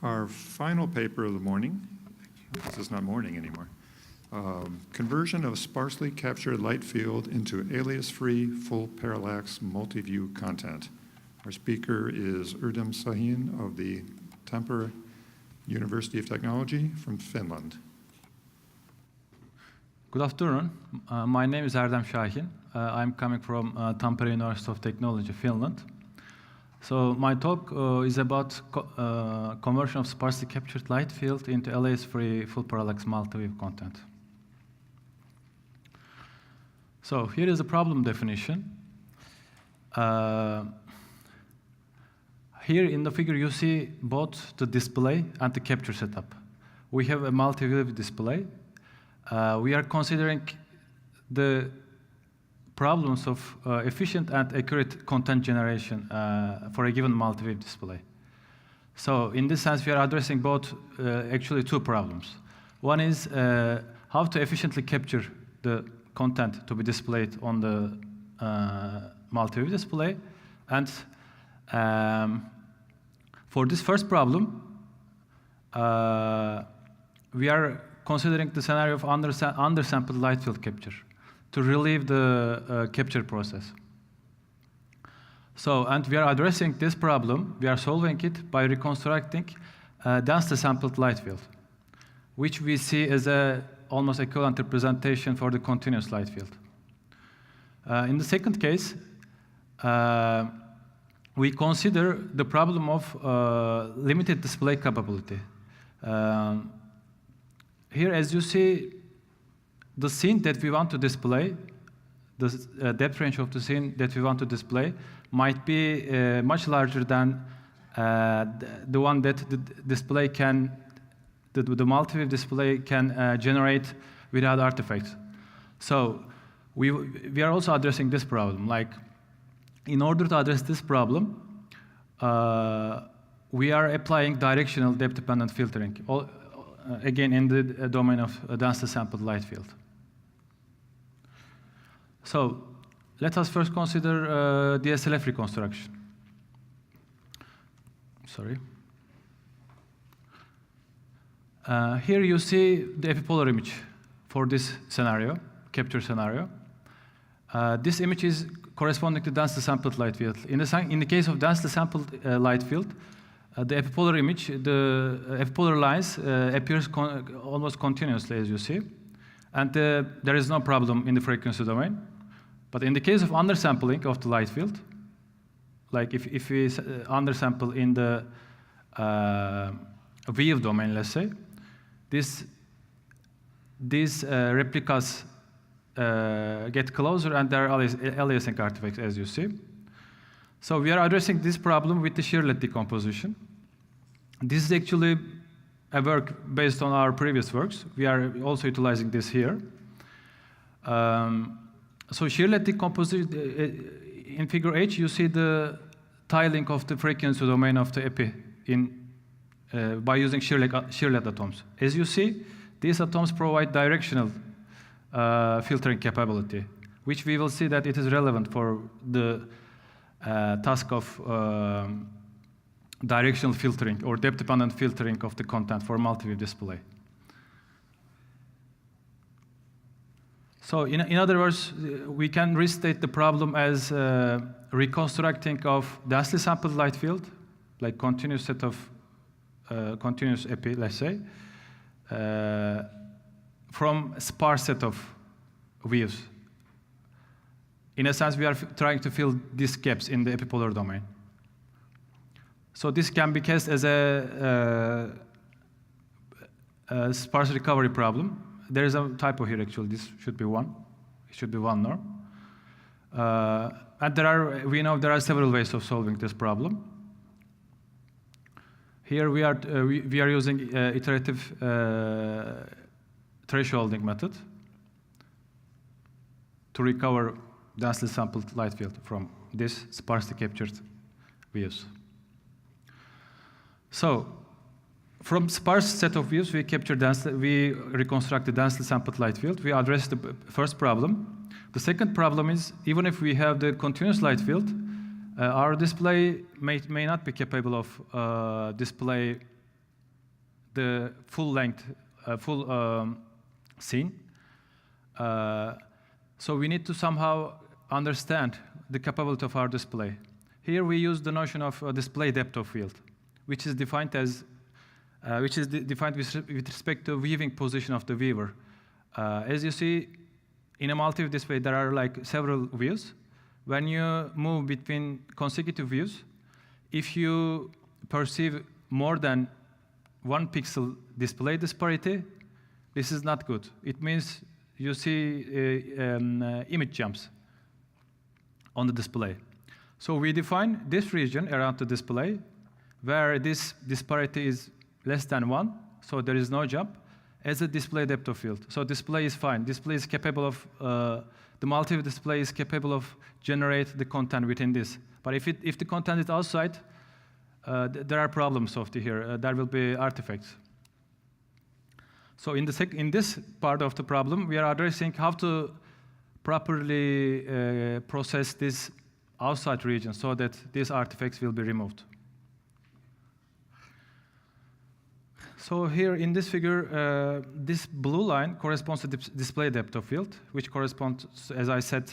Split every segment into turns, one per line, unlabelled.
Our final paper of the morning, this is not morning anymore, conversion of sparsely captured light field into alias-free, full-parallax, multiview content. Our speaker is Erdem Sahin of the Tampere University of Technology from Finland.
Good afternoon. My name is Erdem Sahin. I'm coming from Tampere University of Technology, Finland. So my talk is about conversion of sparsely captured light field into alias-free, full-parallax, multiview content. So here is the problem definition. Here in the figure you see both the display and the capture setup. We have a multiview display. We are considering the problems of efficient and accurate content generation for a given multiview display. So in this sense, we are addressing both, actually two problems. One is how to efficiently capture the content to be displayed on the multiview display. And for this first problem, we are considering the scenario of undersampled light field capture to relieve the capture process. So, and we are addressing this problem, we are solving it by reconstructing densely sampled light field, which we see as a almost equivalent representation for the continuous light field. In the second case, we consider the problem of limited display capability. Here, as you see, the scene that we want to display, the depth range of the scene that we want to display, might be much larger than the one that the display can, the multiview display can generate without artifacts. So we are also addressing this problem. Like, in order to address this problem, we are applying directional depth-dependent filtering, again in the domain of densely sampled light field. So let us first consider DSLF reconstruction. Sorry. Here you see the epipolar image for this scenario, capture scenario. This image is corresponding to densely sampled light field. In the case of densely sampled light field, the epipolar image, the epipolar lines appears almost continuously, as you see. And there is no problem in the frequency domain. But in the case of undersampling of the light field, like if we undersample in the wave domain, let's say, these replicas get closer and there are aliasing artifacts, as you see. So we are addressing this problem with the Shearlet decomposition. This is actually a work based on our previous works. We are also utilizing this here. So Shearlet decomposition, in figure H, you see the tiling of the frequency domain of the epi by using Shearlet atoms. As you see, these atoms provide directional filtering capability, which we will see that it is relevant for the task of directional filtering or depth-dependent filtering of the content for multiview display. So in other words, we can restate the problem as reconstructing of densely sampled light field, like continuous set of continuous epi, let's say, from a sparse set of views. In a sense, we are trying to fill these gaps in the epipolar domain. So this can be cast as a sparse recovery problem. There is a typo here, actually. This should be 1. It should be 1 norm. And we know there are several ways of solving this problem. Here we are using iterative thresholding method to recover densely sampled light field from this sparsely captured views. So, from sparse set of views, we reconstruct the densely sampled light field. We address the first problem. The second problem is, even if we have the continuous light field, our display may not be capable of display the full length, full scene. So we need to somehow understand the capability of our display. Here we use the notion of display depth of field, which is defined as defined with respect to viewing position of the viewer. As you see, in a multiview display, there are like several views. When you move between consecutive views, if you perceive more than 1 pixel display disparity, this is not good. It means you see image jumps on the display. So we define this region around the display where this disparity is less than 1, so there is no jump, as a display depth of field. So display is fine. Display is capable of, the multiview display is capable of generate the content within this. But if the content is outside, there are problems of here. There will be artifacts. So in this part of the problem, we are addressing how to properly process this outside region so that these artifacts will be removed. So here in this figure, this blue line corresponds to display depth of field, which corresponds, as I said,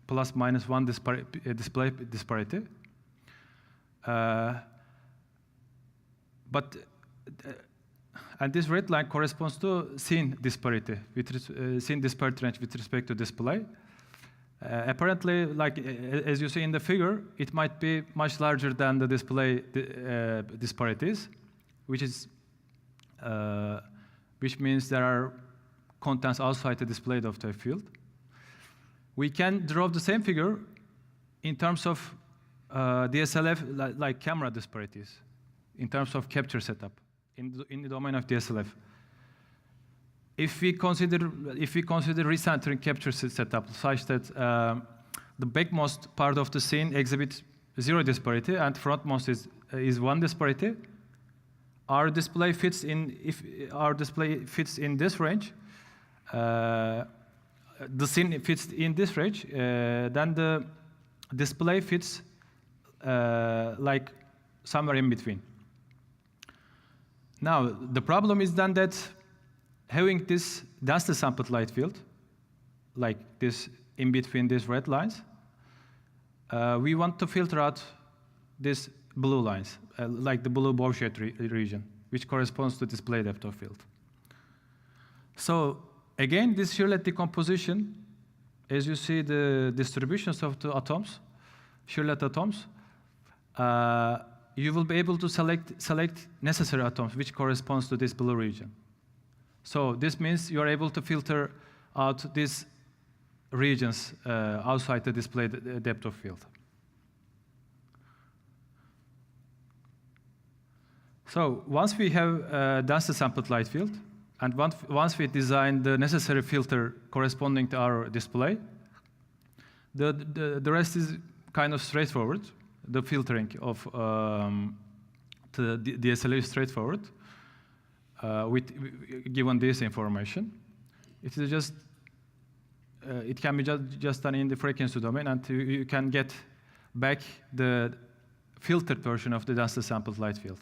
plus minus 1 display disparity. And this red line corresponds to scene disparity, scene disparity range with respect to display. Apparently, like as you see in the figure, it might be much larger than the display disparities, which means there are contents outside the display of the field. We can draw the same figure in terms of DSLF, like camera disparities, in terms of capture setup in the domain of DSLF. If we consider recentering capture setup such that the backmost part of the scene exhibits 0 disparity and frontmost is 1 disparity, our display fits in. If our display fits in this range, the scene fits in this range, then the display fits like somewhere in between. Now the problem is then that having this densely sampled light field, like this in between these red lines, we want to filter out these blue lines, like the blue bow-shaped region, which corresponds to display depth of field. So again, this Shearlet decomposition, as you see the distributions of the atoms, Shearlet atoms, you will be able to select necessary atoms which corresponds to this blue region. So this means you are able to filter out these regions outside the display depth of field. So once we have densely sampled light field, and once we design the necessary filter corresponding to our display, the rest is kind of straightforward. The filtering of the DSLF is straightforward given this information. It is just it can be just done in the frequency domain, and you can get back the filtered version of the densely sampled light field.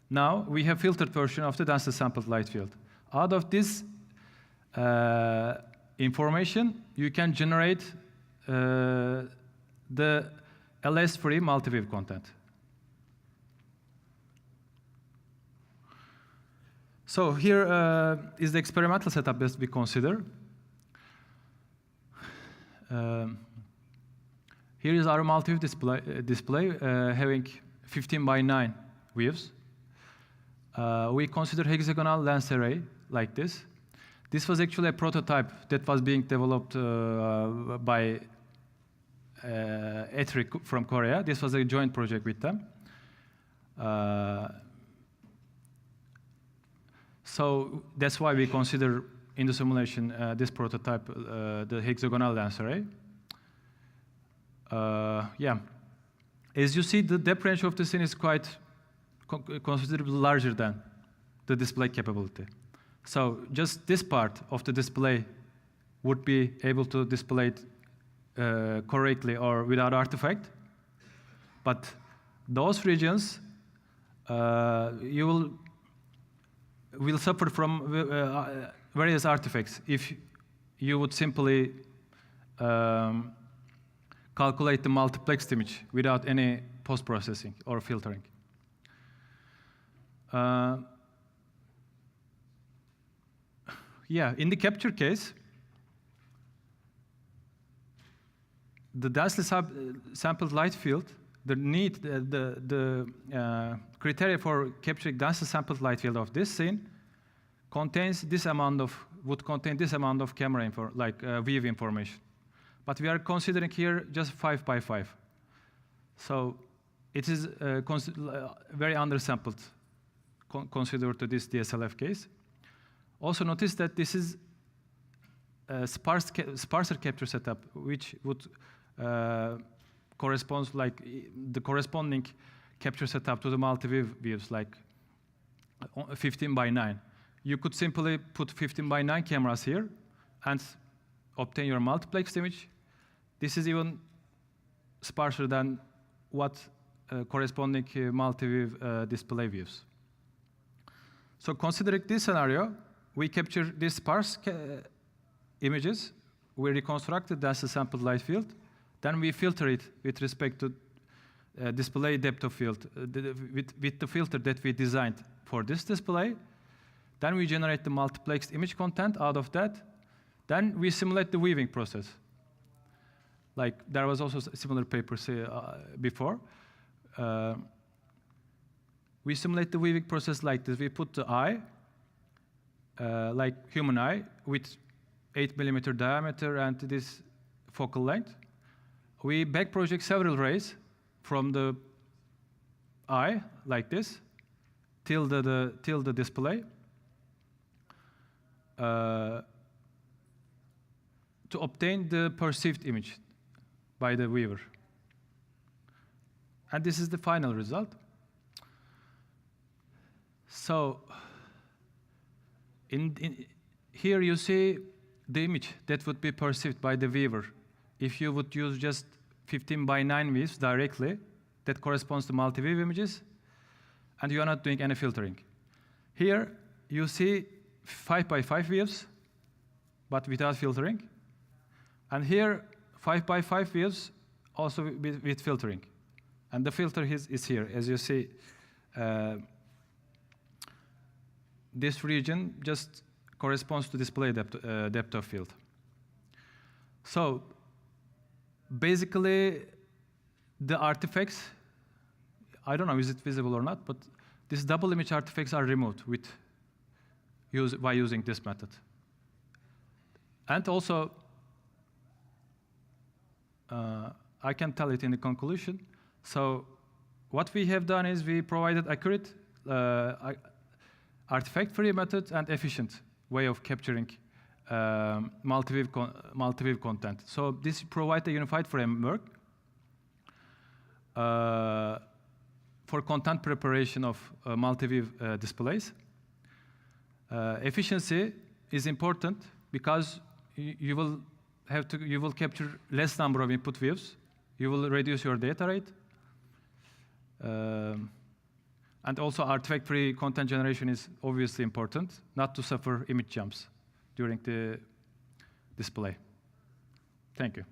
Now we have filtered version of the densely sampled light field. Out of this information, you can generate the alias-free multiview content. So here is the experimental setup that we consider. Here is our multiview display having 15 by 9 views. We consider hexagonal lens array like this. This was actually a prototype that was being developed by Etrik from Korea. This was a joint project with them. So that's why we consider in the simulation this prototype the hexagonal lens array. Yeah, as you see, the depth range of the scene is quite considerably larger than the display capability. So just this part of the display would be able to display it correctly or without artifact. But those regions, you will will suffer from various artifacts if you would simply calculate the multiplexed image without any post-processing or filtering. Yeah, in the capture case, the densely sampled light field, the criteria for capturing densely sampled light field of this scene contains this amount of, would contain this amount of camera info, like view information. But we are considering here just 5 by 5. So it is very undersampled considered to this DSLF case. Also notice that this is a sparser capture setup, which would correspond like the corresponding capture setup to the multiview views, like 15 by 9. You could simply put 15 by 9 cameras here and obtain your multiplexed image. This is even sparser than what corresponding multiview display views. So considering this scenario, we capture these sparse images, we reconstruct the densely sampled light field, then we filter it with respect to display depth of field with the filter that we designed for this display. Then we generate the multiplexed image content out of that. Then we simulate the weaving process. Like there was also similar papers before. We simulate the weaving process like this. We put the eye, like human eye, with 8 mm diameter and this focal length. We back project several rays from the eye, like this, till the display, to obtain the perceived image by the viewer. And this is the final result. So here you see the image that would be perceived by the viewer. If you would use just 15 by 9 views directly, that corresponds to multi-view images, and you are not doing any filtering. Here you see 5 by 5 views, but without filtering. And here 5 by 5 views also with filtering. And the filter is here. As you see, this region just corresponds to display depth of field. So basically, the artifacts, I don't know, is it visible or not, but these double image artifacts are removed by using this method. And also, I can tell it in the conclusion. So what we have done is we provided accurate, artifact-free method and efficient way of capturing multiview content. So this provides a unified framework for content preparation of multiview displays. Efficiency is important because you will capture less number of input views. You will reduce your data rate. And also artifact-free content generation is obviously important, not to suffer image jumps during the display. Thank you.